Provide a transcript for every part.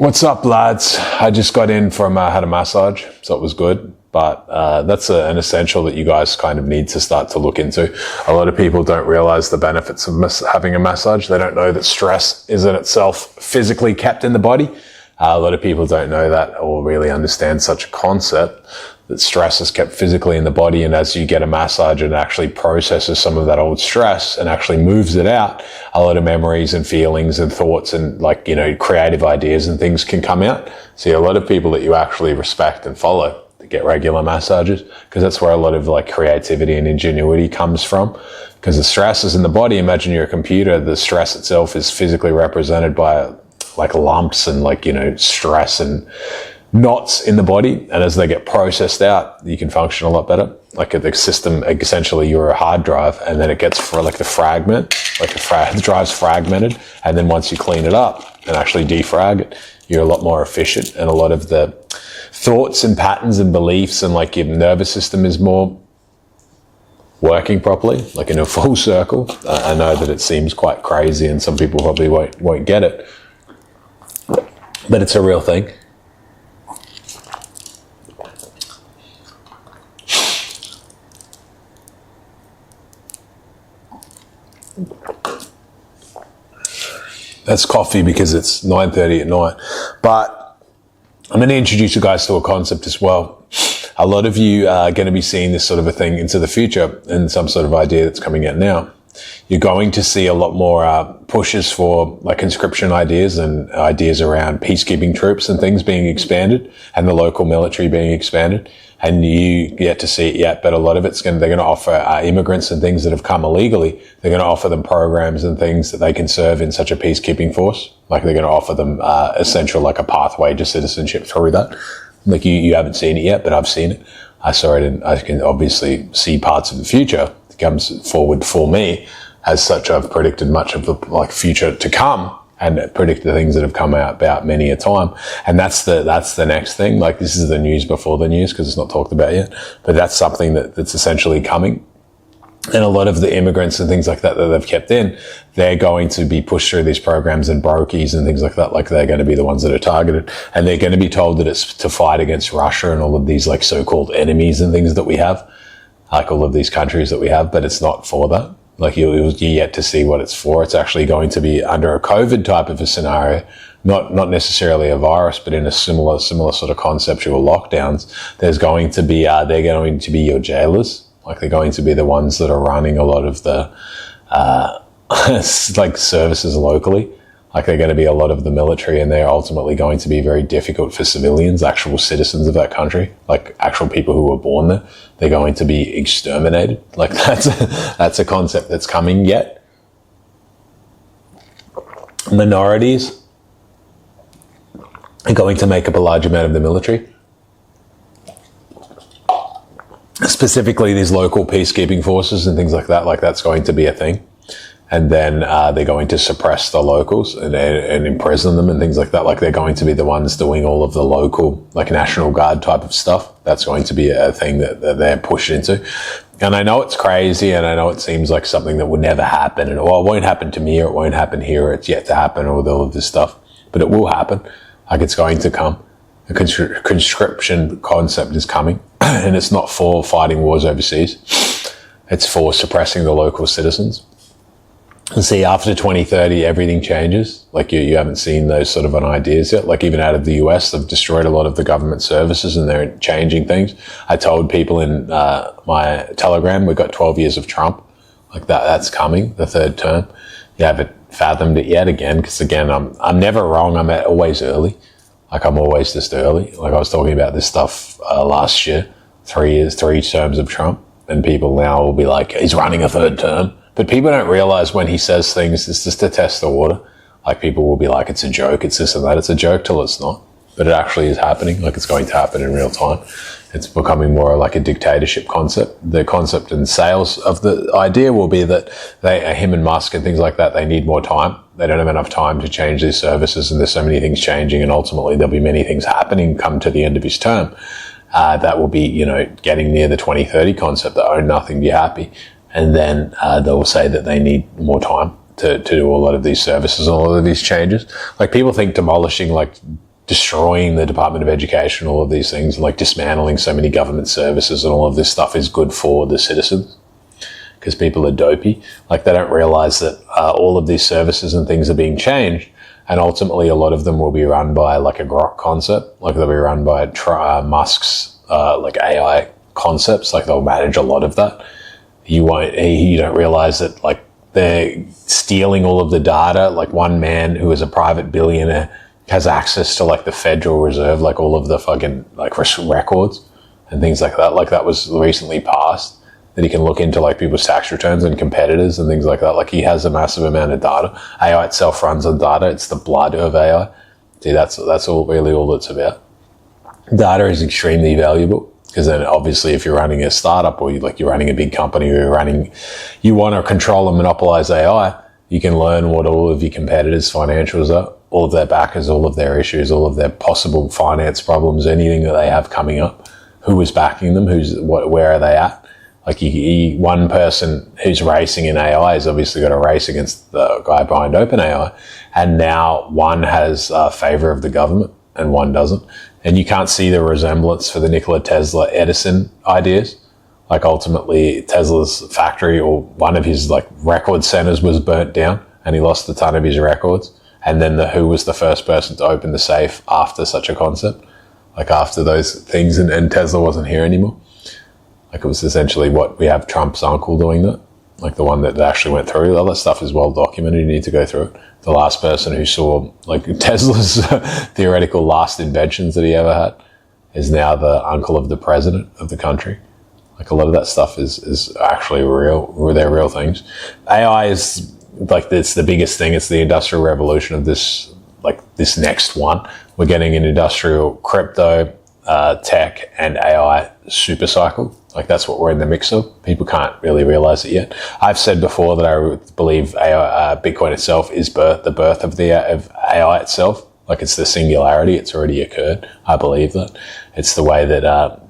What's up, lads? I just got in from, had a massage, so it was good. But that's an essential that you guys kind of need to start to look into. A lot of people don't realize the benefits of having a massage. They don't know that stress is in itself physically kept in the body. A lot of people don't know that or really understand such a concept, that stress is kept physically in the body, and as you get a massage, it actually processes some of that old stress and actually moves it out. A lot of memories and feelings and thoughts and creative ideas and things can come out. See, a lot of people that you actually respect and follow to get regular massages, because that's where a lot of creativity and ingenuity comes from. Because the stress is in the body. Imagine you're a computer. The stress itself is physically represented by lumps and stress and knots in the body, and as they get processed out, you can function a lot better. The system, essentially you're a hard drive, and then it gets for the drive's fragmented, and then once you clean it up and actually defrag it, you're a lot more efficient, and a lot of the thoughts and patterns and beliefs and your nervous system is more working properly, in a full circle. I know that it seems quite crazy and some people probably won't get it, but it's a real thing. That's coffee because it's 9:30 at night. But I'm going to introduce you guys to a concept as well. A lot of you are going to be seeing this sort of a thing into the future, and some sort of idea that's coming out now. You're going to see a lot more pushes for conscription ideas and ideas around peacekeeping troops and things being expanded, and the local military being expanded. And you get to see it yet, but a lot of they're going to offer immigrants and things that have come illegally. They're going to offer them programs and things that they can serve in such a peacekeeping force. They're going to offer them essential, a pathway to citizenship through that. You haven't seen it yet, but I've seen it. I saw it, and I can obviously see parts of the future that comes forward for me. As such, I've predicted much of the future to come, and predict the things that have come out about many a time. And that's the next thing. This is the news before the news, because it's not talked about yet, but that's something that's essentially coming. And a lot of the immigrants and things like that they've kept in, they're going to be pushed through these programs and brokies and things like that. They're going to be the ones that are targeted, and they're going to be told that it's to fight against Russia and all of these so-called enemies and things that we have, all of these countries that we have, but it's not for that. You're yet to see what it's for. It's actually going to be under a COVID type of a scenario, not necessarily a virus, but in a similar sort of conceptual lockdowns. There's going to be, they're going to be your jailers. They're going to be the ones that are running a lot of the, services locally. They're going to be a lot of the military, and they're ultimately going to be very difficult for civilians, actual citizens of that country, actual people who were born there. They're going to be exterminated. That's a concept that's coming yet. Minorities are going to make up a large amount of the military. Specifically these local peacekeeping forces and things like that, that's going to be a thing. And then they're going to suppress the locals and imprison them and things like that. They're going to be the ones doing all of the local, National Guard type of stuff. That's going to be a thing that they're pushed into. And I know it's crazy, and I know it seems like something that would never happen. And, it won't happen to me, or it won't happen here, or it's yet to happen, or all of this stuff. But it will happen. It's going to come. The conscription concept is coming. And it's not for fighting wars overseas. It's for suppressing the local citizens. And see, after 2030, everything changes. You haven't seen those sort of ideas yet. Even out of the US, they've destroyed a lot of the government services, and they're changing things. I told people in my Telegram, we've got 12 years of Trump. That's coming, the third term. You haven't fathomed it yet, because I'm never wrong. I'm always early. I'm always just early. I was talking about this stuff last year, 3 terms of Trump, and people now will be he's running a third term. But people don't realize when he says things, it's just to test the water. People will be it's a joke, it's this and that. It's a joke till it's not. But it actually is happening. It's going to happen in real time. It's becoming more like a dictatorship concept. The concept and sales of the idea will be that him and Musk and things like that, they need more time. They don't have enough time to change these services, and there's so many things changing, and ultimately there'll be many things happening come to the end of his term. That will be, getting near the 2030 concept, that own nothing, be happy. And then they'll say that they need more time to do a lot of these services and a lot of these changes. People think demolishing destroying the Department of Education, all of these things, like dismantling so many government services and all of this stuff is good for the citizens because people are dopey. Like they don't realize that all of these services and things are being changed, and ultimately a lot of them will be run by like a grok concept, like they'll be run by Musk's like AI concepts, like they'll manage a lot of that. You don't realize that like they're stealing all of the data. Like one man who is a private billionaire has access to like the Federal Reserve, like all of the fucking like records and things like that. Like that was recently passed, that he can look into like people's tax returns and competitors and things like that. Like he has a massive amount of data. AI itself runs on data. It's the blood of AI. See, that's all really all it's about. Data is extremely valuable because then obviously if you're running a startup or you're running a big company or you want to control and monopolize AI, you can learn what all of your competitors' financials are, all of their backers, all of their issues, all of their possible finance problems, anything that they have coming up, who is backing them, where are they at. Like one person who's racing in AI has obviously got a race against the guy behind OpenAI, and now one has favor of the government and one doesn't. And you can't see the resemblance for the Nikola Tesla Edison ideas. Like ultimately Tesla's factory or one of his like record centers was burnt down and he lost a ton of his records. And then who was the first person to open the safe after such a concept? Like after those things and Tesla wasn't here anymore. Like it was essentially what we have Trump's uncle doing that. Like the one that actually went through. All that stuff is well documented. You need to go through it. The last person who saw like Tesla's theoretical last inventions that he ever had is now the uncle of the president of the country. Like a lot of that stuff is actually real. They're real things. AI is like, it's the biggest thing. It's the industrial revolution of this next one. We're getting an industrial crypto, tech and AI super cycle. Like that's what we're in the mix of. People can't really realize it yet. I've said before that I believe AI, Bitcoin itself is the birth of AI itself. Like it's the singularity. It's already occurred. I believe that. It's the way that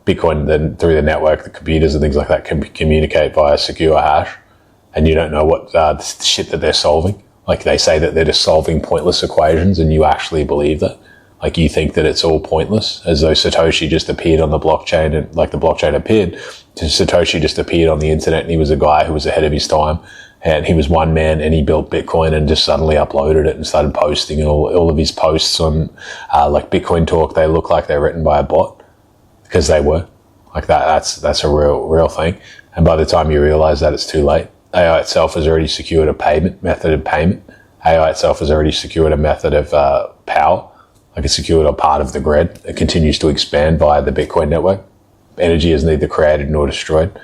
Bitcoin, then through the network, the computers and things like that can communicate via secure hash. And you don't know what the shit that they're solving. Like they say that they're just solving pointless equations and you actually believe that. Like you think that it's all pointless, as though Satoshi just appeared on the blockchain and like the blockchain appeared. Satoshi just appeared on the internet and he was a guy who was ahead of his time and he was one man and he built Bitcoin and just suddenly uploaded it and started posting, and all of his posts on like Bitcoin Talk, they look like they're written by a bot because they were. Like that's a real thing. And by the time you realize that, it's too late. AI itself has already secured a method of payment. AI itself has already secured a method of power. Like it's secured a part of the grid. It continues to expand via the Bitcoin network. Energy is neither created nor destroyed.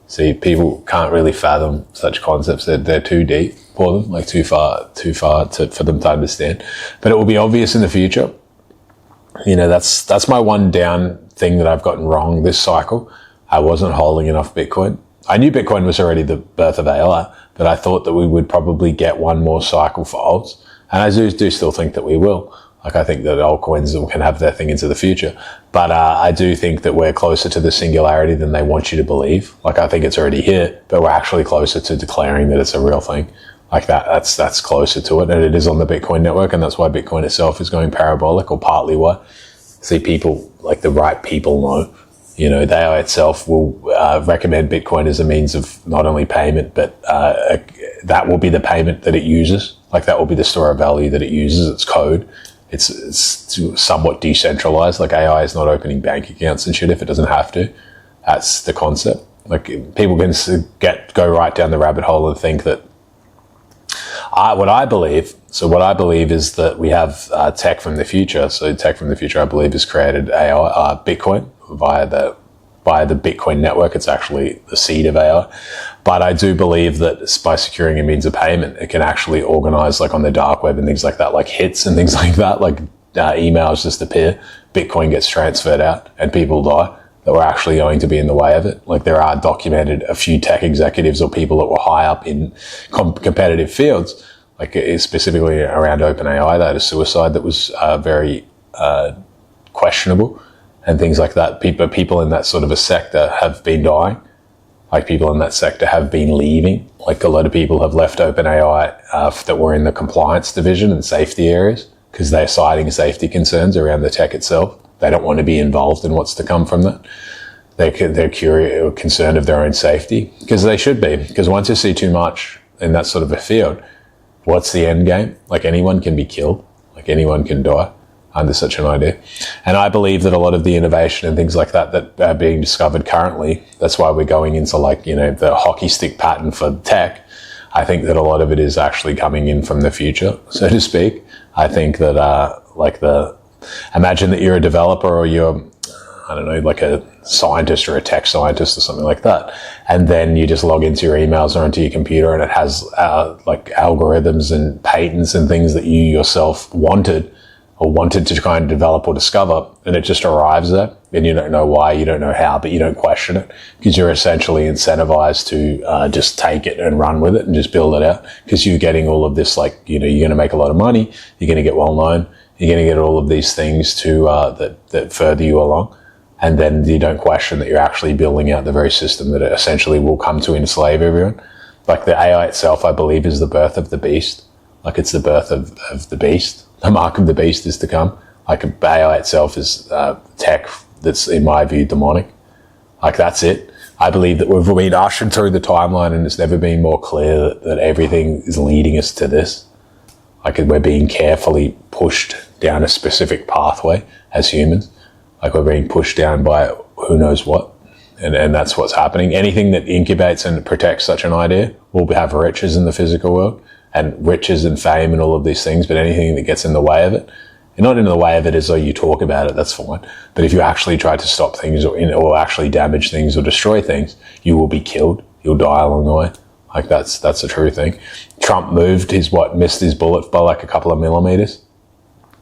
See, people can't really fathom such concepts. They're too deep for them, like too far for them to understand. But it will be obvious in the future. You know, that's my one down thing that I've gotten wrong this cycle. I wasn't holding enough Bitcoin. I knew Bitcoin was already the birth of AI, but I thought that we would probably get one more cycle for alts. And I do still think that we will. Like I think that altcoins can have their thing into the future. But I do think that we're closer to the singularity than they want you to believe. Like I think it's already here, but we're actually closer to declaring that it's a real thing. Like that's closer to it. And it is on the Bitcoin network, and that's why Bitcoin itself is going parabolic, or partly why. See, people, like the right people know. You know, the AI itself will recommend Bitcoin as a means of not only payment, but that will be the payment that it uses. Like that will be the store of value that it uses, its code. It's somewhat decentralized. Like AI is not opening bank accounts and shit if it doesn't have to. That's the concept. Like people can go right down the rabbit hole and think that what I believe is that we have tech from the future. So tech from the future, I believe, has created AI, Bitcoin via the Bitcoin network. It's actually the seed of AI. But I do believe that by securing a means of payment, it can actually organize, like on the dark web and things like that, like hits and things like that, like emails just appear, Bitcoin gets transferred out and people die that were actually going to be in the way of it. Like there are documented a few tech executives or people that were high up in competitive fields, like specifically around OpenAI, they had a suicide that was very questionable and things like that. People in that sort of a sector have been dying. Like people in that sector have been leaving. Like a lot of people have left OpenAI that were in the compliance division and safety areas because they're citing safety concerns around the tech itself. They don't want to be involved in what's to come from that. They're curious or concerned of their own safety, because they should be. Because once you see too much in that sort of a field, what's the end game? Like, anyone can be killed. Like, anyone can die under such an idea. And I believe that a lot of the innovation and things like that that are being discovered currently, that's why we're going into, like, you know, the hockey stick pattern for tech. I think that a lot of it is actually coming in from the future, so to speak. I think that, imagine that you're a developer, or you're, I don't know, like a scientist or a tech scientist or something like that. And then you just log into your emails or into your computer, and it has like algorithms and patents and things that you yourself wanted to try and develop or discover. And it just arrives there, and you don't know why, you don't know how, but you don't question it, because you're essentially incentivized to just take it and run with it and just build it out, because you're getting all of this, like, you know, you're going to make a lot of money, you're going to get well known, you're going to get all of these things to that further you along. And then you don't question that you're actually building out the very system that it essentially will come to enslave everyone. Like, the AI itself, I believe, is the birth of the beast. Like, it's the birth of the beast. The mark of the beast is to come. Like, AI itself is tech that's, in my view, demonic. Like, that's it. I believe that we've been ushered through the timeline, and it's never been more clear that everything is leading us to this. Like, we're being carefully pushed down a specific pathway as humans. Like, we're being pushed down by who knows what. And that's what's happening. Anything that incubates and protects such an idea will have riches in the physical world, and riches and fame and all of these things. But anything that gets in the way of it, you're not in the way of it as though you talk about it, that's fine. But if you actually try to stop things or actually damage things or destroy things, you will be killed. You'll die along the way. Like, that's a true thing. Trump missed his bullet by like a couple of millimeters.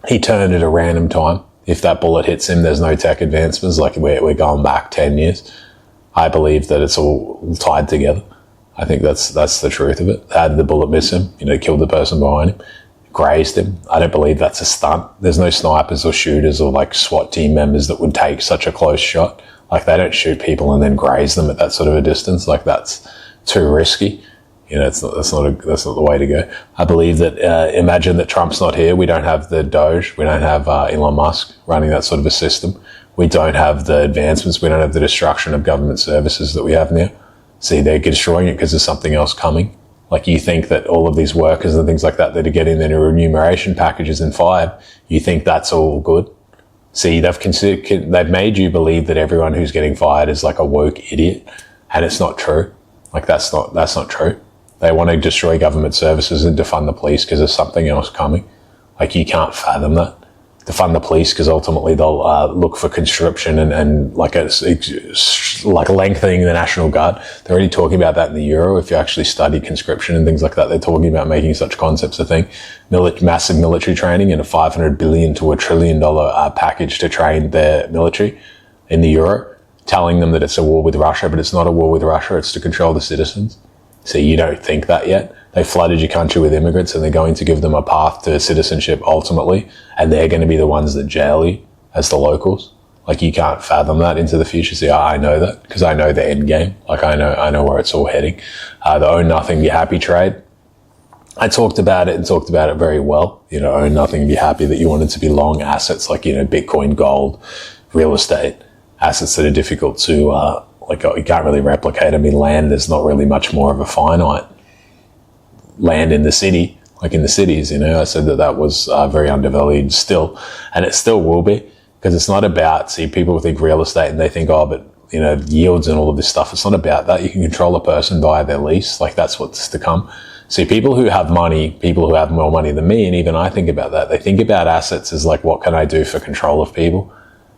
He turned at a random time. If that bullet hits him, there's no tech advancements. Like, we're going back 10 years. I believe that it's all tied together. I think that's the truth of it. How did the bullet miss him? You know, killed the person behind him, grazed him. I don't believe that's a stunt. There's no snipers or shooters or like SWAT team members that would take such a close shot. Like, they don't shoot people and then graze them at that sort of a distance. Like, that's too risky. You know, that's not the way to go. I believe that, imagine that Trump's not here. We don't have the Doge. We don't have Elon Musk running that sort of a system. We don't have the advancements. We don't have the destruction of government services that we have now. See, they're destroying it because there's something else coming. Like, you think that all of these workers and things like that are getting their remuneration packages and fired, you think that's all good. See, they've made you believe that everyone who's getting fired is like a woke idiot, and it's not true. Like, that's not true. They want to destroy government services and defund the police because there's something else coming. Like, you can't fathom that. Defund the police because ultimately they'll look for conscription and like lengthening the National Guard. They're already talking about that in the Euro. If you actually study conscription and things like that, they're talking about making such concepts a thing. Massive military training and a $500 billion to $1 trillion package to train their military in the Euro, telling them that it's a war with Russia, but it's not a war with Russia. It's to control the citizens. So you don't think that yet? They flooded your country with immigrants, and they're going to give them a path to citizenship ultimately, and they're going to be the ones that jail you as the locals. Like, you can't fathom that into the future. See, I know that because I know the end game. Like, I know where it's all heading. The own nothing, be happy trade. I talked about it very well. You know, own nothing, be happy, that you wanted to be long assets like, you know, Bitcoin, gold, real estate, assets that are difficult to, you can't really replicate. I mean, land is not really much more of a finite. Land in the city, like in the cities, you know, I said that was very undervalued still, and it still will be, because it's not about, see, people think real estate and they think, oh, but, you know, yields and all of this stuff. It's not about that. You can control a person via their lease. Like, that's what's to come. See, people who have money, people who have more money than me, and even I think about that, they think about assets as like, what can I do for control of people?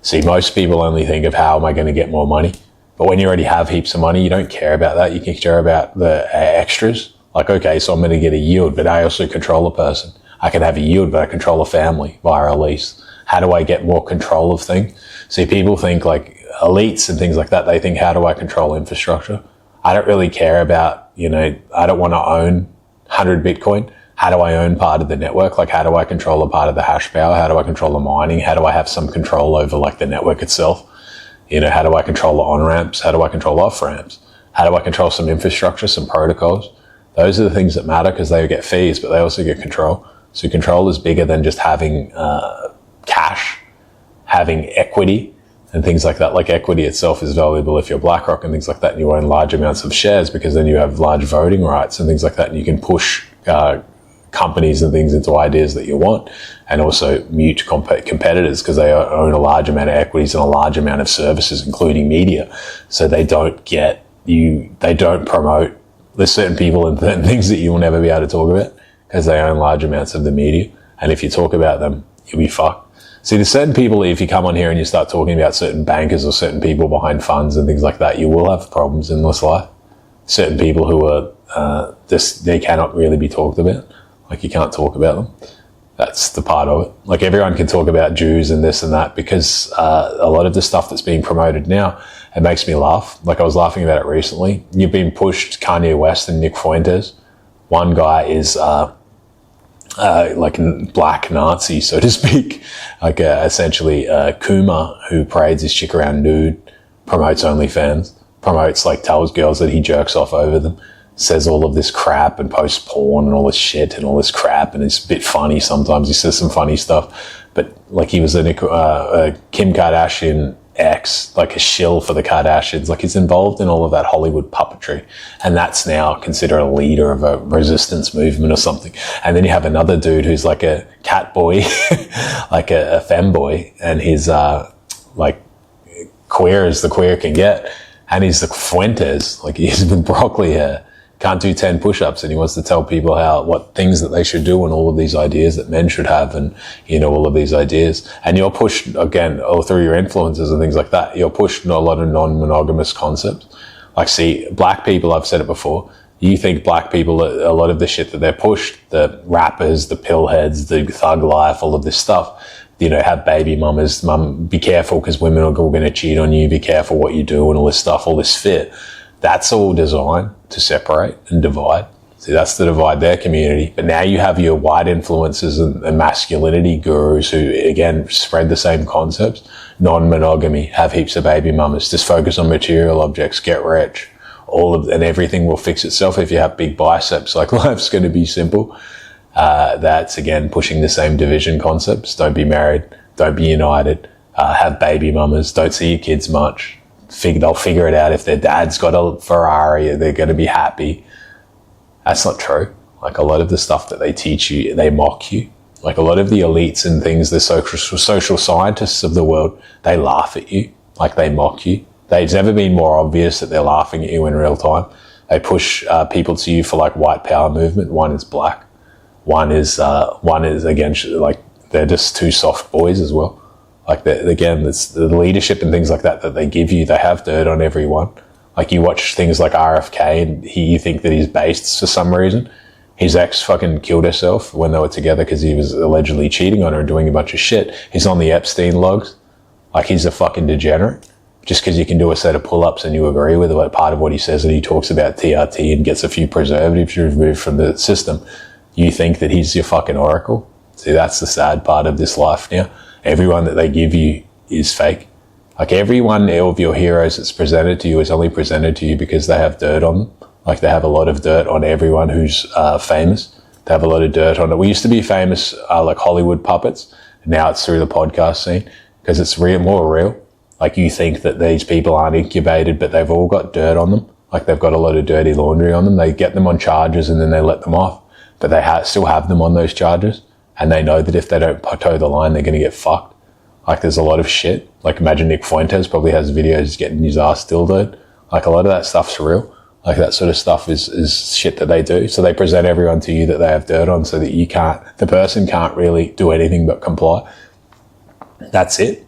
See, most people only think of how am I going to get more money? But when you already have heaps of money, you don't care about that. You can care about the extras. Like, okay, so I'm going to get a yield, but I also control a person. I can have a yield, but I control a family via a lease. How do I get more control of things? See, people think like elites and things like that. They think, how do I control infrastructure? I don't really care about, you know, I don't want to own 100 Bitcoin. How do I own part of the network? Like, how do I control a part of the hash power? How do I control the mining? How do I have some control over like the network itself? You know, how do I control the on-ramps? How do I control off-ramps? How do I control some infrastructure, some protocols? Those are the things that matter, because they get fees, but they also get control. So control is bigger than just having cash, having equity, and things like that. Like equity itself is valuable if you're BlackRock and things like that, and you own large amounts of shares, because then you have large voting rights and things like that, and you can push companies and things into ideas that you want, and also mute competitors because they own a large amount of equities and a large amount of services, including media. So they don't get you, they don't promote, there's certain people and certain things that you will never be able to talk about because they own large amounts of the media. And if you talk about them, you'll be fucked. See, there's certain people, if you come on here and you start talking about certain bankers or certain people behind funds and things like that, you will have problems in this life. Certain people who are they cannot really be talked about. Like, you can't talk about them. That's the part of it. Like, everyone can talk about Jews and this and that because a lot of the stuff that's being promoted now, it makes me laugh. Like, I was laughing about it recently. You've been pushed Kanye West and Nick Fuentes. One guy is like a black Nazi, so to speak. Like essentially Kuma, who parades his chick around nude, promotes OnlyFans, promotes, like, tells girls that he jerks off over them, says all of this crap and posts porn and all this shit and all this crap, and it's a bit funny sometimes. He says some funny stuff, but like, he was a Kim Kardashian ex, like a shill for the Kardashians. Like, he's involved in all of that Hollywood puppetry, and that's now considered a leader of a resistance movement or something. And then you have another dude who's like a cat boy, like a femboy, and he's like queer as the queer can get, and he's the Fuentes, like, he's with broccoli hair, can't do 10 push-ups, and he wants to tell people what things that they should do and all of these ideas that men should have, and, you know, all of these ideas. And you're pushed, again, all through your influences and things like that, you're pushed a lot of non-monogamous concepts. Like, see, black people, I've said it before, you think black people, a lot of the shit that they're pushed, the rappers, the pillheads, the thug life, all of this stuff, you know, have baby mamas, be careful because women are going to cheat on you, be careful what you do, and all this stuff, all this fit. That's all designed to separate and divide. See, that's the divide their community. But now you have your white influences and masculinity gurus who, again, spread the same concepts. Non-monogamy, have heaps of baby mamas, just focus on material objects, get rich. And everything will fix itself if you have big biceps. Like, life's going to be simple. That's, again, pushing the same division concepts. Don't be married. Don't be united. Have baby mamas. Don't see your kids much. They'll figure it out. If their dad's got a Ferrari, they're going to be happy. That's not true. Like, a lot of the stuff that they teach you, they mock you. Like, a lot of the elites and things, the social scientists of the world, they laugh at you. Like, they mock you. It's never been more obvious that they're laughing at you in real time. They push people to you for, like, white power movement. One is black. One is again, like, they're just two soft boys as well. Like, again, it's the leadership and things like that they give you, they have dirt on everyone. Like, you watch things like RFK and you think that he's based for some reason. His ex fucking killed herself when they were together because he was allegedly cheating on her and doing a bunch of shit. He's on the Epstein logs. Like, he's a fucking degenerate. Just because you can do a set of pull-ups and you agree with part of what he says, and he talks about TRT and gets a few preservatives removed from the system, you think that he's your fucking oracle. See, that's the sad part of this life now. Everyone that they give you is fake. Like, everyone of your heroes that's presented to you is only presented to you because they have dirt on them. Like, they have a lot of dirt on everyone who's famous. They have a lot of dirt on it. We used to be famous like Hollywood puppets. Now it's through the podcast scene because it's more real. Like, you think that these people aren't incubated, but they've all got dirt on them. Like, they've got a lot of dirty laundry on them. They get them on charges and then they let them off. But they still have them on those charges. And they know that if they don't toe the line, they're going to get fucked. Like, there's a lot of shit. Like, imagine Nick Fuentes probably has videos getting his ass dildoed. Like, a lot of that stuff's real. Like, that sort of stuff is shit that they do. So they present everyone to you that they have dirt on so that the person can't really do anything but comply. That's it.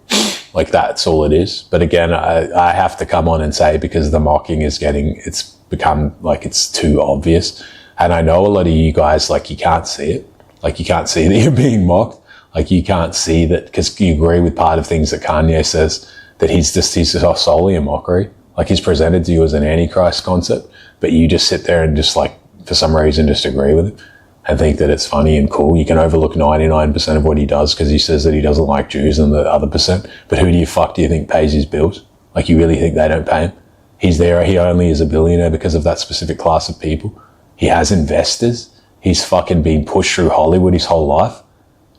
Like, that's all it is. But again, I have to come on and say, because the mocking it's become like it's too obvious. And I know a lot of you guys, like, you can't see it. Like, you can't see that you're being mocked. Like, you can't see that because you agree with part of things that Kanye says, that he's just solely a mockery. Like, he's presented to you as an antichrist concept, but you just sit there and just, like, for some reason, just agree with it and think that it's funny and cool. You can overlook 99% of what he does because he says that he doesn't like Jews and the other percent. But who do you think pays his bills? Like, you really think they don't pay him? He only is a billionaire because of that specific class of people. He has investors. He's fucking been pushed through Hollywood his whole life.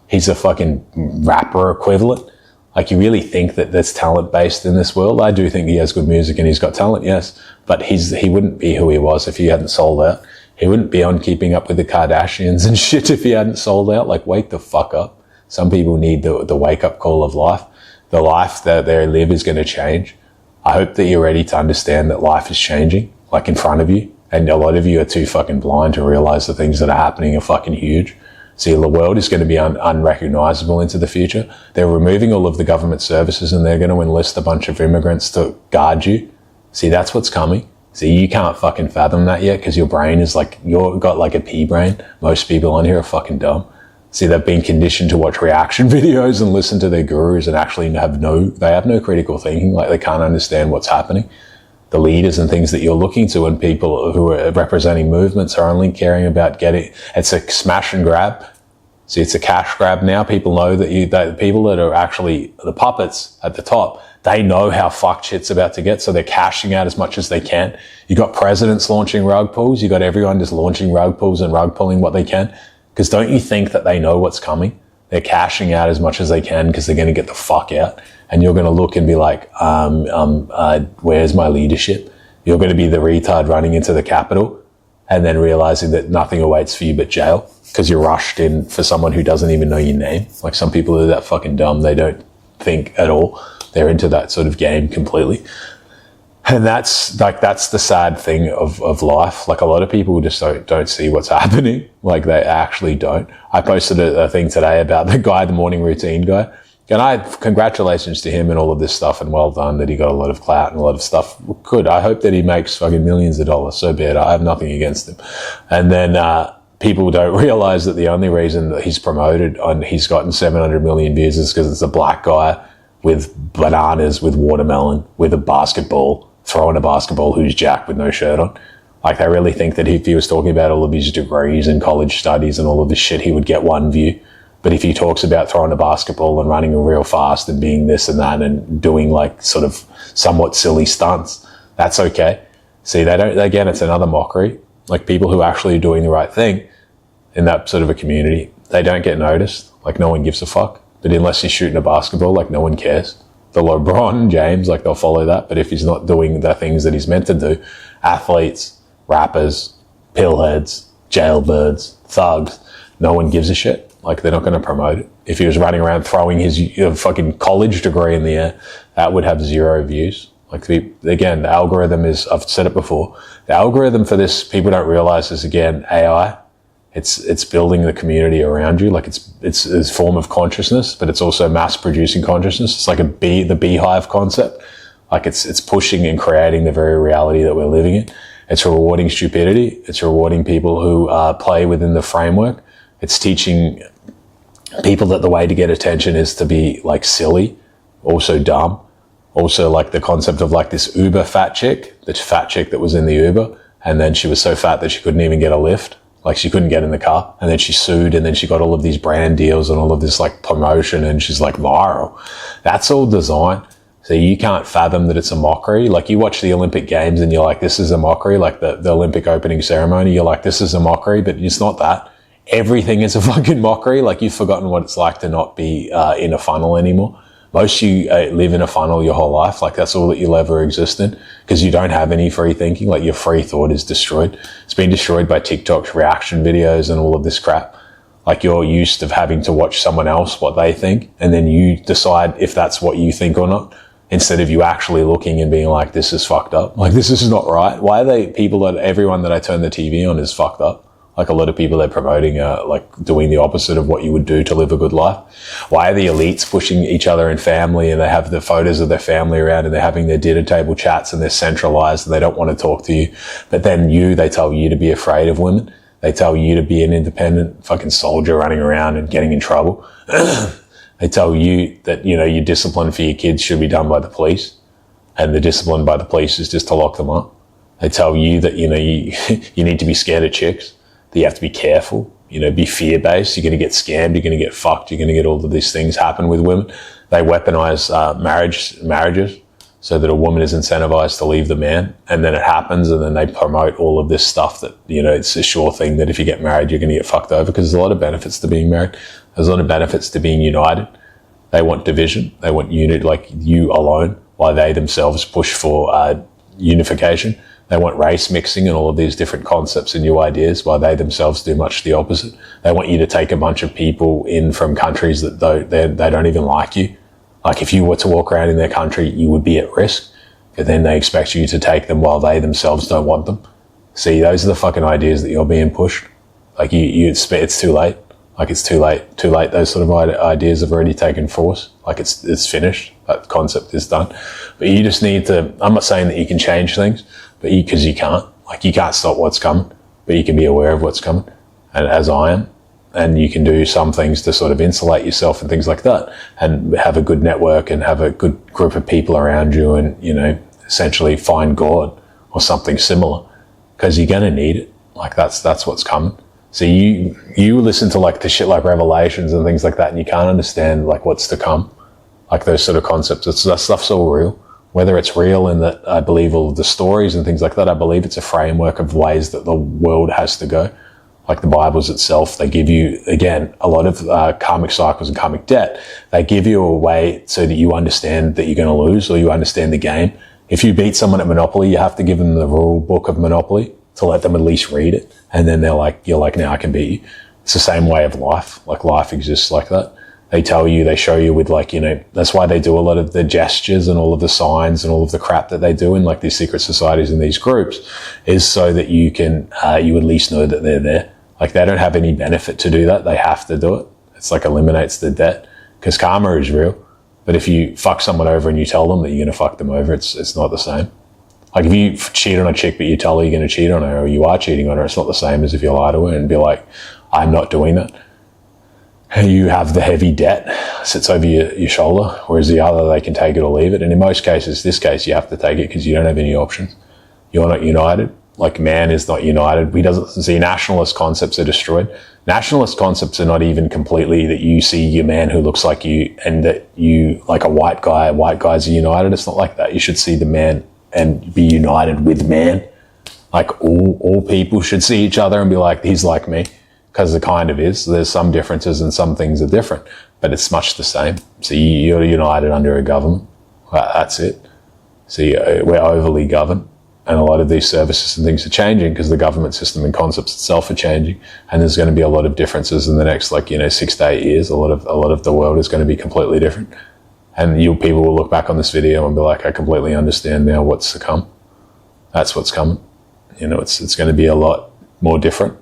He's a fucking rapper equivalent. Like, you really think that there's talent based in this world? I do think he has good music and he's got talent, yes. But he wouldn't be who he was if he hadn't sold out. He wouldn't be on Keeping Up with the Kardashians and shit if he hadn't sold out. Like, wake the fuck up. Some people need the wake up call of life. The life that they live is going to change. I hope that you're ready to understand that life is changing, like in front of you. And a lot of you are too fucking blind to realize the things that are happening are fucking huge. See, the world is going to be unrecognizable into the future. They're removing all of the government services and they're going to enlist a bunch of immigrants to guard you. See, that's what's coming. See, you can't fucking fathom that yet because your brain is like, you've got like a pea brain. Most people on here are fucking dumb. See, they've been conditioned to watch reaction videos and listen to their gurus and actually have no critical thinking. Like, they can't understand what's happening. The leaders and things that you're looking to and people who are representing movements are only caring about it's a smash and grab. See, it's a cash grab now. People know that the people that are actually the puppets at the top, they know how fucked shit's about to get, so they're cashing out as much as they can. You got presidents launching rug pulls. You got everyone just launching rug pulls and rug pulling what they can. Because don't you think that they know what's coming? They're cashing out as much as they can because they're going to get the fuck out. And you're going to look and be like, where's my leadership? You're going to be the retard running into the Capitol and then realizing that nothing awaits for you but jail because you're rushed in for someone who doesn't even know your name. Like, some people are that fucking dumb. They don't think at all. They're into that sort of game completely. And that's the sad thing of life. Like, a lot of people just don't see what's happening. Like, they actually don't. I posted a thing today about the morning routine guy. And congratulations to him and all of this stuff, and well done that he got a lot of clout and a lot of stuff. Good. I hope that he makes fucking millions of dollars. So bad. I have nothing against him. And then, people don't realize that the only reason that he's promoted and he's gotten 700 million views is because it's a black guy with bananas, with watermelon, with a basketball, throwing a basketball who's jacked with no shirt on. Like, they really think that if he was talking about all of his degrees and college studies and all of this shit, he would get one view. But if he talks about throwing a basketball and running real fast and being this and that and doing like sort of somewhat silly stunts, that's okay. See, again, it's another mockery. Like, people who actually are doing the right thing in that sort of a community, they don't get noticed. Like, no one gives a fuck. But unless he's shooting a basketball, like, no one cares. The LeBron James, like, they'll follow that. But if he's not doing the things that he's meant to do, athletes, rappers, pillheads, jailbirds, thugs, no one gives a shit. Like, they're not going to promote it. If he was running around throwing his fucking college degree in the air, that would have 0 views. Like, again, the algorithm is, I've said it before, the algorithm for this, people don't realize, is, again, AI. It's building the community around you. Like, it's a form of consciousness, but it's also mass producing consciousness. It's like the beehive concept. Like, it's pushing and creating the very reality that we're living in. It's rewarding stupidity. It's rewarding people who play within the framework. It's teaching people that the way to get attention is to be like silly, also dumb. Also, like, the concept of like this Uber fat chick that was in the Uber, and then she was so fat that she couldn't even get a lift. Like, she couldn't get in the car, and then she sued, and then she got all of these brand deals and all of this like promotion, and she's like viral. That's all design. So you can't fathom that it's a mockery. Like, you watch the Olympic Games and you're like, this is a mockery. Like the Olympic opening ceremony, you're like, this is a mockery, but it's not that. Everything is a fucking mockery. Like, you've forgotten what it's like to not be in a funnel anymore. Most you live in a funnel your whole life. Like, that's all that you'll ever exist in, because you don't have any free thinking. Like, your free thought is destroyed. It's been destroyed by TikTok's reaction videos and all of this crap. Like, you're used to having to watch someone else, what they think, and then you decide if that's what you think or not, instead of you actually looking and being like, this is fucked up. Like, this is not right. Why are everyone that I turn the TV on is fucked up? Like, a lot of people are promoting, like, doing the opposite of what you would do to live a good life. Why are the elites pushing each other in family, and they have the photos of their family around, and they're having their dinner table chats, and they're centralized and they don't want to talk to you? But then they tell you to be afraid of women. They tell you to be an independent fucking soldier running around and getting in trouble. They tell you that, your discipline for your kids should be done by the police, and the discipline by the police is just to lock them up. They tell you that, you need to be scared of chicks. That you have to be careful, be fear-based. You're going to get scammed. You're going to get fucked. You're going to get all of these things happen with women. They weaponize marriages. so that a woman is incentivized to leave the man, and then it happens, and then they promote all of this stuff that, it's a sure thing that if you get married, you're going to get fucked over, because there's a lot of benefits to being married. There's a lot of benefits to being united. They want division. They want unity, like you alone, while they themselves push for unification. They want race mixing and all of these different concepts and new ideas, while they themselves do much the opposite. They want you to take a bunch of people in from countries that they don't even like you. Like if you were to walk around in their country, you would be at risk, but then they expect you to take them while they themselves don't want them. See, those are the fucking ideas that you're being pushed. Like it's too late. Like it's too late. Those sort of ideas have already taken force. Like it's finished. That concept is done. But you just need to, I'm not saying that you can change things, but because you can't. Like you can't stop what's coming, but you can be aware of what's coming. And as I am, and you can do some things to sort of insulate yourself and things like that, and have a good network and have a good group of people around you, and, essentially find God or something similar, because you're going to need it. Like that's what's coming. So you listen to like the shit like Revelations and things like that, and you can't understand like what's to come, like those sort of concepts. That stuff's all real. Whether it's real in that I believe all of the stories and things like that, I believe it's a framework of ways that the world has to go. Like the Bibles itself, they give you, again, a lot of karmic cycles and karmic debt. They give you a way so that you understand that you're going to lose, or you understand the game. If you beat someone at Monopoly, you have to give them the rule book of Monopoly to let them at least read it. And then you're like, now I can beat you. It's the same way of life. Like life exists like that. They show you with like, that's why they do a lot of the gestures and all of the signs and all of the crap that they do in like these secret societies and these groups, is so that you can, you at least know that they're there. Like they don't have any benefit to do that. They have to do it. It's like eliminates the debt, because karma is real. But if you fuck someone over and you tell them that you're going to fuck them over, it's not the same. Like if you cheat on a chick, but you tell her you're going to cheat on her, or you are cheating on her, it's not the same as if you lie to her and be like, I'm not doing that. And you have the heavy debt sits over your shoulder, whereas the other, they can take it or leave it. And in most cases, this case, you have to take it because you don't have any options. You're not united. Like man is not united. Nationalist concepts are destroyed. Nationalist concepts are not even completely that you see your man who looks like you, and that you, like white guys are united. It's not like that. You should see the man and be united with man. Like all people should see each other and be like, he's like me, because it kind of is. There's some differences and some things are different, but it's much the same. So you're united under a government. That's it. So we're overly governed. And a lot of these services and things are changing because the government system and concepts itself are changing. And there's going to be a lot of differences in the next 6 to 8 years. A lot of the world is going to be completely different. And people will look back on this video and be like, I completely understand now what's to come. That's what's coming. It's going to be a lot more different.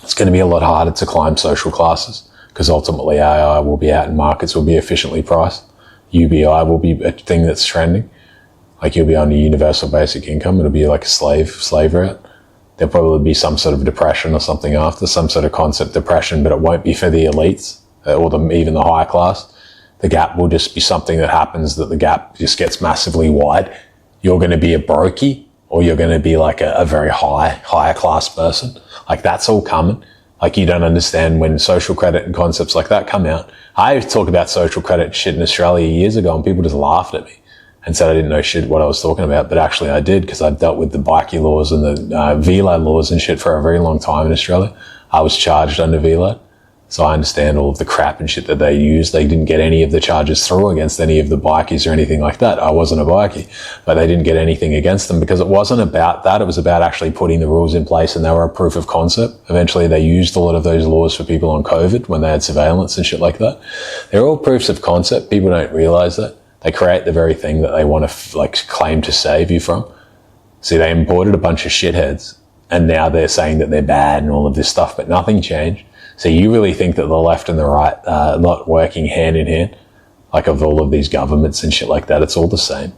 It's going to be a lot harder to climb social classes, because ultimately AI will be out and markets will be efficiently priced. UBI will be a thing that's trending. Like you'll be on a universal basic income. It'll be like a slave route. There'll probably be some sort of depression or something after, some sort of concept depression, but it won't be for the elites or even the higher class. The gap will just be something that happens, that the gap just gets massively wide. You're going to be a brokey, or you're going to be like a very higher class person. Like that's all coming. Like you don't understand when social credit and concepts like that come out. I talked about social credit shit in Australia years ago, and people just laughed at me and said I didn't know shit what I was talking about, but actually I did, because I dealt with the bikie laws and the VLAD laws and shit for a very long time in Australia. I was charged under VLAD, so I understand all of the crap and shit that they use. They didn't get any of the charges through against any of the bikies or anything like that. I wasn't a bikie, but they didn't get anything against them because it wasn't about that. It was about actually putting the rules in place, and they were a proof of concept. Eventually they used a lot of those laws for people on COVID when they had surveillance and shit like that. They're all proofs of concept. People don't realize that. They create the very thing that they want to claim to save you from. See, they imported a bunch of shitheads, and now they're saying that they're bad and all of this stuff, but nothing changed. So you really think that the left and the right are not working hand in hand, like of all of these governments and shit like that? It's all the same.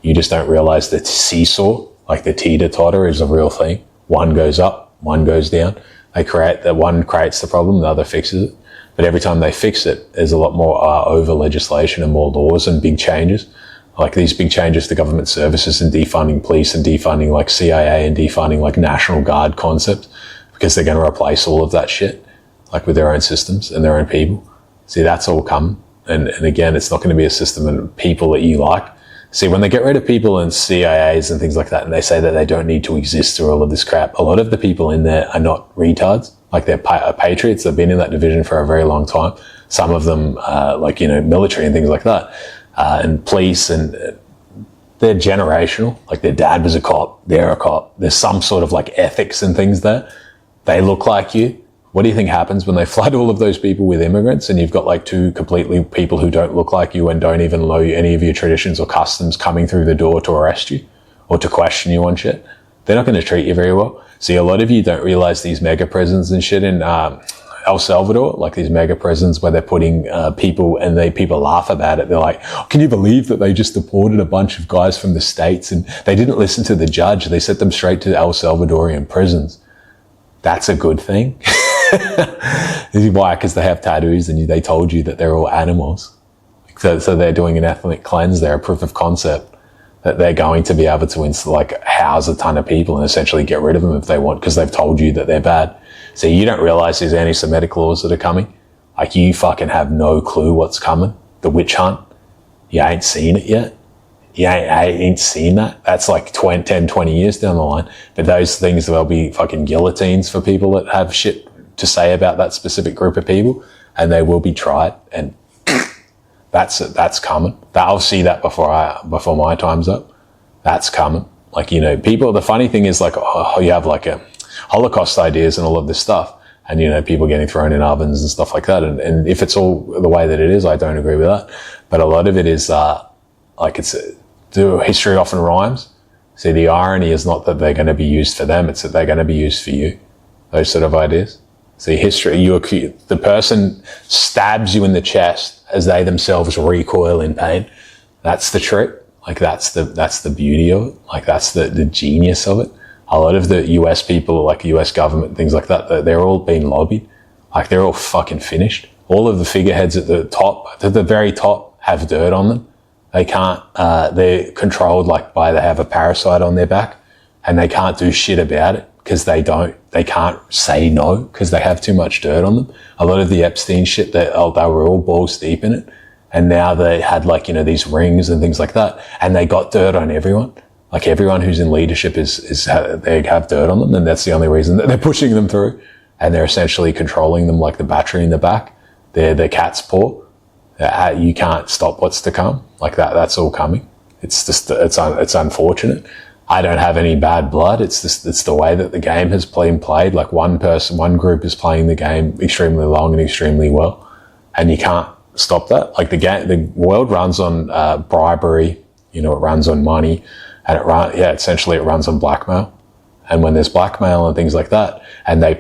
You just don't realize that seesaw, like the teeter-totter, is a real thing. One goes up, one goes down. One creates the problem, the other fixes it. But every time they fix it, there's a lot more over legislation and more laws and big changes. Like these big changes to government services and defunding police and defunding like CIA and defunding like National Guard concept, because they're going to replace all of that shit, like with their own systems and their own people. See, that's all coming. And again, it's not going to be a system and people that you like. See, when they get rid of people in CIAs and things like that, and they say that they don't need to exist through all of this crap, a lot of the people in there are not retards. Like, they're patriots. They've been in that division for a very long time. Some of them, military and things like that, and police, and they're generational. Like, their dad was a cop. They're a cop. There's some sort of like ethics and things there. They look like you. What do you think happens when they flood all of those people with immigrants, and you've got like two completely people who don't look like you and don't even know any of your traditions or customs coming through the door to arrest you or to question you on shit? They're not going to treat you very well. See, a lot of you don't realize these mega prisons and shit in El Salvador, like these mega prisons where they're putting people, and people laugh about it. They're like, oh, can you believe that they just deported a bunch of guys from the States and they didn't listen to the judge? They sent them straight to El Salvadorian prisons. That's a good thing. Why? Because they have tattoos and they told you that they're all animals. So they're doing an ethnic cleanse there, a proof of concept that they're going to be able to house a ton of people and essentially get rid of them if they want, because they've told you that they're bad. So you don't realize these anti-Semitic laws that are coming. Like, you fucking have no clue what's coming. The witch hunt. You ain't seen it yet. You ain't seen that. That's like 10, 20 years down the line. But those things, there'll be fucking guillotines for people that have shit to say about that specific group of people, and they will be tried. And that's coming. I'll see that before my time's up. That's coming. Like, people, the funny thing is, like, you have like a Holocaust ideas and all of this stuff, and people getting thrown in ovens and stuff like that, and if it's all the way that it is, I don't agree with that. But a lot of it is history often rhymes. See, the irony is not that they're going to be used for them, it's that they're going to be used for you. Those sort of ideas. See, history, the person stabs you in the chest as they themselves recoil in pain. That's the trick. Like, that's the beauty of it. Like, that's the genius of it. A lot of the US people, like US government, things like that, they're all being lobbied. Like, they're all fucking finished. All of the figureheads at the very top, have dirt on them. They can't, they're controlled they have a parasite on their back, and they can't do shit about it because they can't say no because they have too much dirt on them. A lot of the Epstein shit, they were all balls deep in it. And now they had these rings and things like that, and they got dirt on everyone. Like, everyone who's in leadership they have dirt on them, and that's the only reason that they're pushing them through. And they're essentially controlling them like the battery in the back. They're the cat's paw. You can't stop what's to come. Like, that's all coming. It's just, it's unfortunate. I don't have any bad blood. It's the way that the game has been played. Like, one group is playing the game extremely long and extremely well, and you can't stop that. Like, the world runs on bribery. It runs on money, and essentially it runs on blackmail. And when there's blackmail and things like that, and they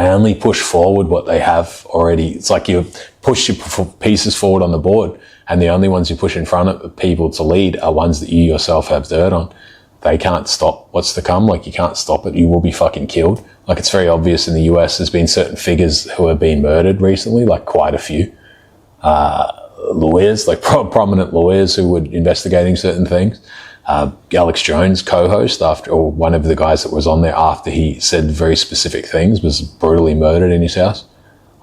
only push forward what they have already. It's like you push your pieces forward on the board, and the only ones you push in front of people to lead are ones that you yourself have dirt on. They can't stop what's to come. Like, you can't stop it. You will be fucking killed. Like, it's very obvious in the US. There's been certain figures who have been murdered recently, like quite a few. Lawyers, like prominent lawyers who were investigating certain things. Alex Jones, co-host, or one of the guys that was on there after he said very specific things, was brutally murdered in his house.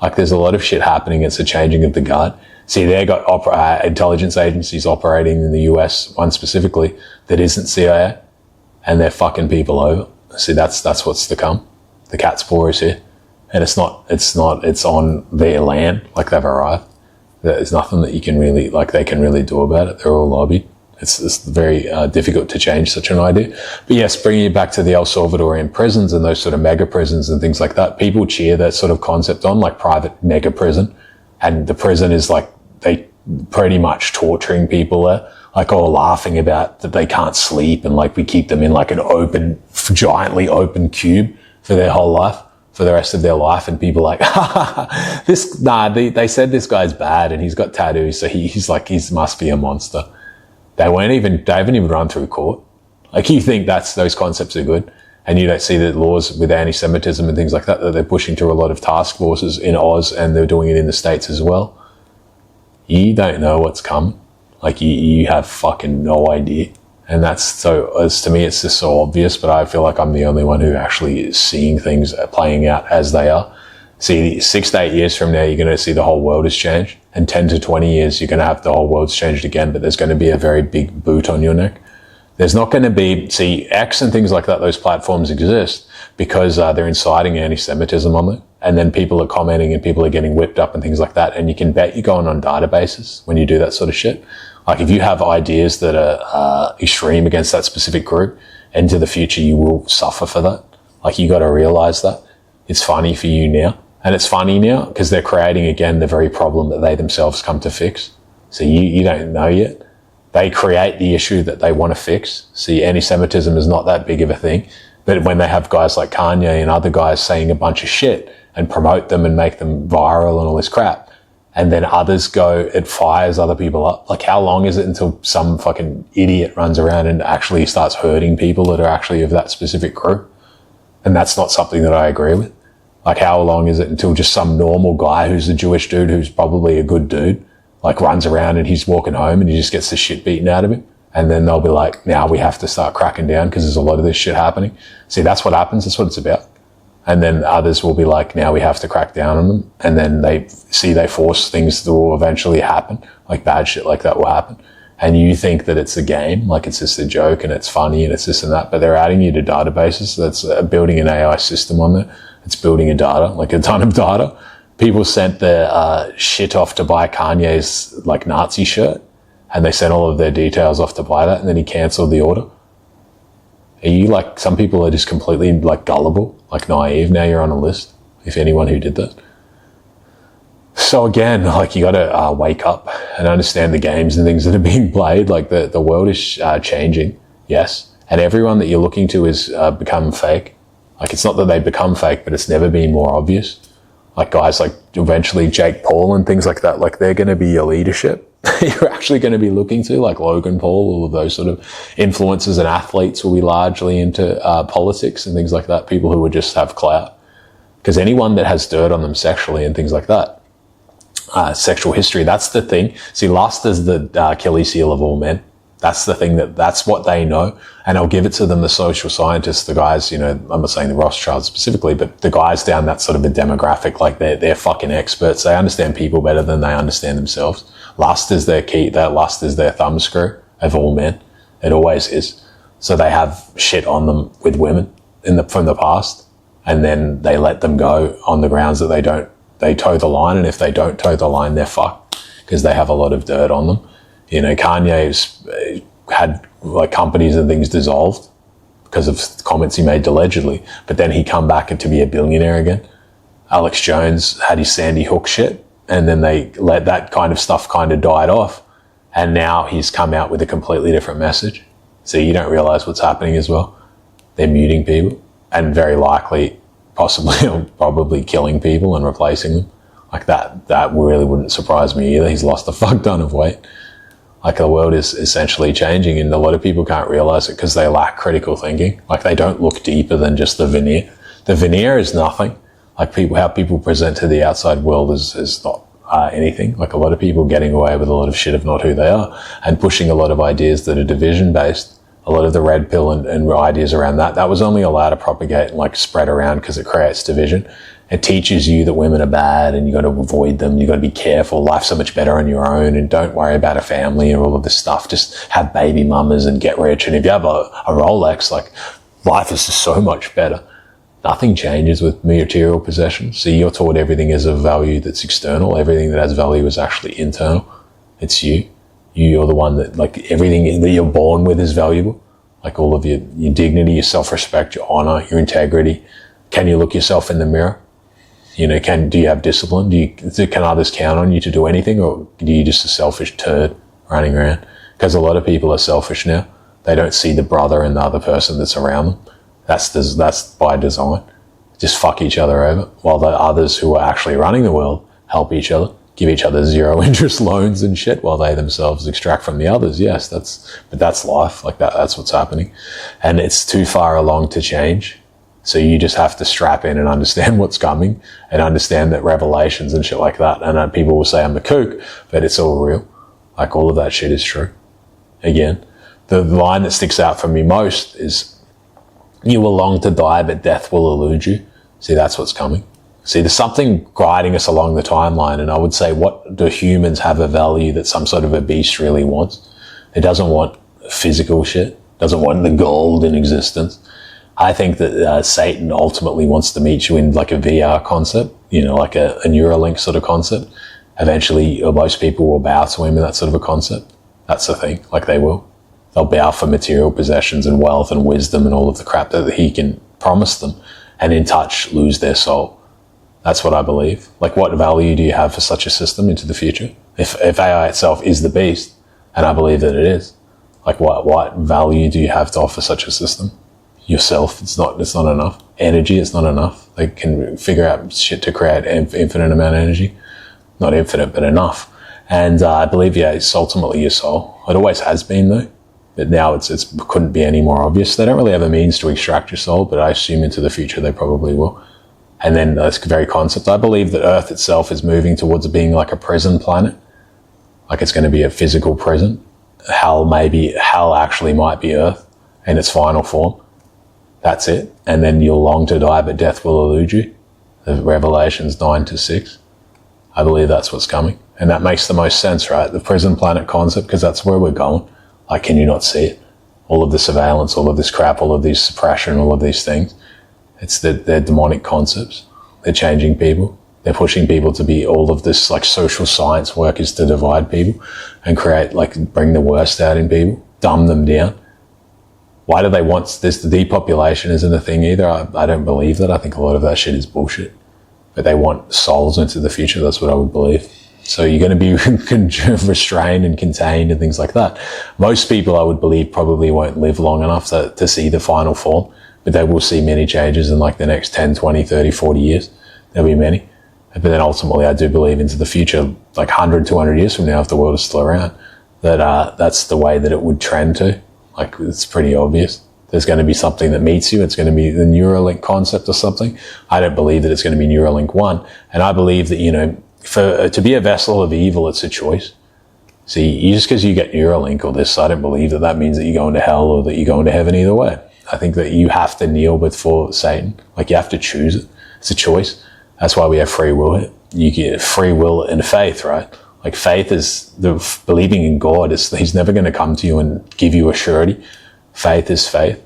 Like, there's a lot of shit happening. It's a changing of the guard. See, they got intelligence agencies operating in the US, one specifically, that isn't CIA, and they're fucking people over. See, that's what's to come. The cat's paw is here. And it's on their land, like, they've arrived. There's nothing that they can really do about it. They're all lobbied. It's very difficult to change such an idea. But yes, bringing it back to the El Salvadorian prisons and those sort of mega prisons and things like that, people cheer that sort of concept on, like private mega prison. And the prison is like, they pretty much torturing people there, like, all laughing about that they can't sleep, and like we keep them in like an giantly open cube for their whole life, for the rest of their life. And people like, they said this guy's bad and he's got tattoos, so he must be a monster. They haven't even run through court. Like, you think those concepts are good, and you don't see the laws with anti-Semitism and things like that they're pushing through a lot of task forces in Oz, and they're doing it in the States as well. You don't know what's coming. Like, you have fucking no idea. And to me, it's just so obvious, but I feel like I'm the only one who actually is seeing things playing out as they are. See, 6 to 8 years from now, you're going to see the whole world has changed. And 10 to 20 years, you're going to have the whole world's changed again, but there's going to be a very big boot on your neck. There's not going to be, see, X and things like that, those platforms exist because they're inciting anti-Semitism on them. And then people are commenting and people are getting whipped up and things like that. And you can bet you're going on databases when you do that sort of shit. Like if you have ideas that are extreme against that specific group, into the future you will suffer for that. Like you got to realize that. It's funny for you now. And it's funny now because they're creating again the very problem that they themselves come to fix. So you don't know yet. They create the issue that they want to fix. See, anti-Semitism is not that big of a thing. But when they have guys like Kanye and other guys saying a bunch of shit and promote them and make them viral and all this crap, and then others go, it fires other people up. Like how long is it until some fucking idiot runs around and actually starts hurting people that are actually of that specific group? And that's not something that I agree with. Like how long is it until just some normal guy who's a Jewish dude who's probably a good dude, like runs around and he's walking home and he just gets the shit beaten out of him? And then they'll be like, now we have to start cracking down because there's a lot of this shit happening. See, that's what happens. That's what it's about. And then others will be like, now we have to crack down on them. And then they force things that will eventually happen. Like bad shit like that will happen. And you think that it's a game, like it's just a joke and it's funny and it's this and that. But they're adding you to databases. That's building an AI system on there. It's building a data, like a ton of data. People sent their shit off to buy Kanye's like Nazi shirt. And they sent all of their details off to buy that. And then he canceled the order. Are you like, some people are just completely like gullible, like naive. Now you're on a list, if anyone who did that. So again, like you got to wake up and understand the games and things that are being played. Like the world is changing, yes. And everyone that you're looking to is become fake. Like it's not that they become fake, but it's never been more obvious. Like guys like eventually Jake Paul and things like that, like they're going to be your leadership. You're actually going to be looking to, like Logan Paul, all of those sort of influencers and athletes will be largely into politics and things like that, people who would just have clout. Because anyone that has dirt on them sexually and things like that, sexual history, that's the thing. See, lust is the Achilles heel of all men. That's the thing, that's what they know. And I'll give it to them, the social scientists, the guys, you know, I'm not saying the Rothschilds specifically, but the guys down that sort of a demographic, like they're fucking experts. They understand people better than they understand themselves. Lust is their key. That lust is their thumbscrew of all men. It always is. So they have shit on them with women from the past, and then they let them go on the grounds that they toe the line. And if they don't toe the line, they're fucked because they have a lot of dirt on them. You know, Kanye's had like companies and things dissolved because of comments he made allegedly, but then he come back to be a billionaire again. Alex Jones had his Sandy Hook shit, and then they let that kind of stuff kind of died off, and now he's come out with a completely different message. So you don't realize what's happening as well. They're muting people and very likely possibly probably killing people and replacing them. Like that really wouldn't surprise me either. He's lost a fuck ton of weight. Like the world is essentially changing, and a lot of people can't realize it because they lack critical thinking. Like they don't look deeper than just the veneer. The veneer is nothing. Like how people present to the outside world is not anything. Like a lot of people getting away with a lot of shit of not who they are and pushing a lot of ideas that are division based. A lot of the red pill and ideas around that was only allowed to propagate and like spread around because it creates division. It teaches you that women are bad and you got to avoid them. You got to be careful. Life's so much better on your own, and don't worry about a family and all of this stuff. Just have baby mamas and get rich. And if you have a Rolex, like life is just so much better. Nothing changes with material possessions. So you're taught everything is of value that's external. Everything that has value is actually internal. It's you. You're the one that, like, everything that you're born with is valuable. Like all of your dignity, your self-respect, your honor, your integrity. Can you look yourself in the mirror? You know, do you have discipline? Can others count on you to do anything, or do you just a selfish turd running around? Because a lot of people are selfish now. They don't see the brother and the other person that's around them. That's by design. Just fuck each other over, while the others who are actually running the world help each other, give each other zero interest loans and shit, while they themselves extract from the others. Yes, that's life. Like that's what's happening, and it's too far along to change. So you just have to strap in and understand what's coming, and understand that revelations and shit like that. And people will say I'm a kook, but it's all real. Like all of that shit is true. Again, the line that sticks out for me most is, you will long to die, but death will elude you. See, that's what's coming. See, there's something guiding us along the timeline, and I would say, what do humans have a value that some sort of a beast really wants? It doesn't want physical shit, doesn't want the gold in existence. I think that Satan ultimately wants to meet you in like a VR concept, like a Neuralink sort of concept. Eventually, most people will bow to him in that sort of a concept. That's the thing, like they will. They'll bow for material possessions and wealth and wisdom and all of the crap that he can promise them, and in touch lose their soul. That's what I believe. Like, what value do you have for such a system into the future? If AI itself is the beast, and I believe that it is, like, what value do you have to offer such a system? Yourself, it's not enough. Energy, it's not enough. They can figure out shit to create infinite amount of energy. Not infinite, but enough. And I believe, it's ultimately your soul. It always has been, though. But now it couldn't be any more obvious. They don't really have a means to extract your soul, but I assume into the future they probably will. And then this very concept, I believe that Earth itself is moving towards being like a prison planet. Like it's going to be a physical prison. Hell actually might be Earth in its final form. That's it. And then you'll long to die, but death will elude you. Revelations 9-6. I believe that's what's coming. And that makes the most sense, right? The prison planet concept, because that's where we're going. Like, can you not see it? All of the surveillance, all of this crap, all of this suppression, all of these things. They're demonic concepts. They're changing people. They're pushing people to be all of this, like, social science work is to divide people and bring the worst out in people, dumb them down. Why do they want this? The depopulation isn't a thing either. I don't believe that. I think a lot of that shit is bullshit. But they want souls into the future. That's what I would believe. So you're going to be restrained and contained and things like that. Most people, I would believe, probably won't live long enough to see the final form, but they will see many changes in like the next 10, 20, 30, 40 years. There'll be many. But then ultimately, I do believe into the future, like 100, 200 years from now, if the world is still around, that that's the way that it would trend to. Like, it's pretty obvious. There's going to be something that meets you. It's going to be the Neuralink concept or something. I don't believe that it's going to be Neuralink 1. And I believe that, to be a vessel of evil, it's a choice. See, just because you get Neuralink or this, I don't believe that means that you're going to hell or that you're going to heaven either way. I think that you have to kneel before Satan. Like, you have to choose it. It's a choice. That's why we have free will. You get free will and faith, right? Like, faith is believing in God. He's never going to come to you and give you a surety. Faith is faith.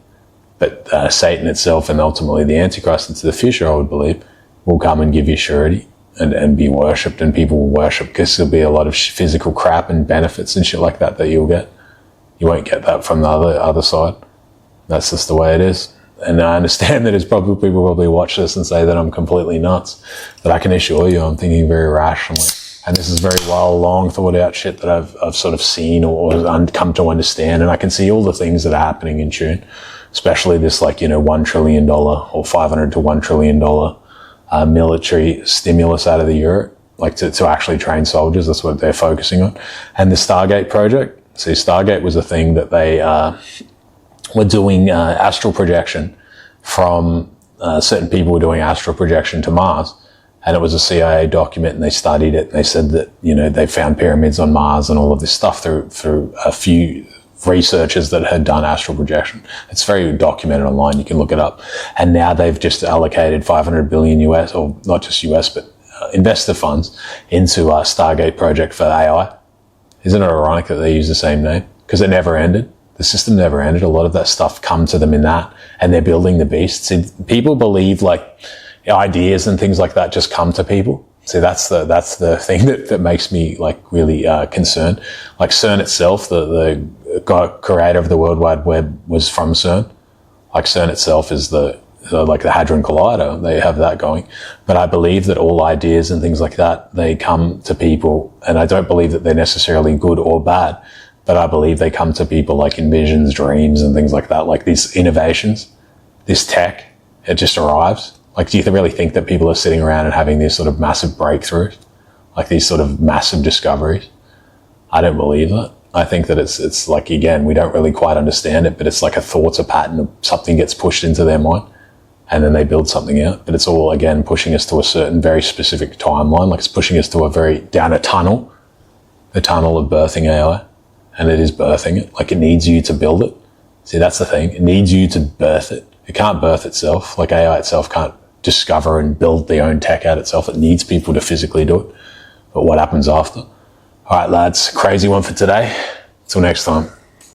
But Satan itself and ultimately the Antichrist into the future, I would believe, will come and give you surety and be worshipped, and people will worship because there'll be a lot of physical crap and benefits and shit like that you'll get. You won't get that from the other side. That's just the way it is. And I understand that people probably watch this and say that I'm completely nuts. But I can assure you I'm thinking very rationally. And this is very long thought out shit that I've sort of seen or come to understand. And I can see all the things that are happening in tune. Especially this $1 trillion or $500 to $1 trillion military stimulus out of the Europe, to actually train soldiers. That's what they're focusing on. And the Stargate project. See, Stargate was a thing that they were doing astral projection from certain people were doing astral projection to Mars. And it was a CIA document, and they studied it. And they said that, they found pyramids on Mars and all of this stuff through a few researchers that had done astral projection. It's very documented online. You can look it up. And now they've just allocated 500 billion US, or not just US, but investor funds into a Stargate project for AI. Isn't it ironic that they use the same name? Because it never ended. The system never ended. A lot of that stuff come to them in that, and they're building the beast. See, people believe ideas and things like that just come to people. See, that's the thing that makes me really concerned. Like CERN itself, the creator of the World Wide Web was from CERN. Like CERN itself is the Hadron Collider. They have that going. But I believe that all ideas and things like that, they come to people, and I don't believe that they're necessarily good or bad, but I believe they come to people in visions, dreams, and things like that. Like these innovations, this tech, it just arrives. Do you really think that people are sitting around and having these sort of massive breakthroughs? These sort of massive discoveries? I don't believe that. I think that it's again, we don't really quite understand it, but it's like a thought, a pattern of something gets pushed into their mind and then they build something out. But it's all, again, pushing us to a certain very specific timeline. It's pushing us to down a tunnel, the tunnel of birthing AI. And it is birthing it. It needs you to build it. See, that's the thing. It needs you to birth it. It can't birth itself. AI itself can't discover and build their own tech out itself. It needs people to physically do it. But what happens after? All right, lads, crazy one for today. Till next time.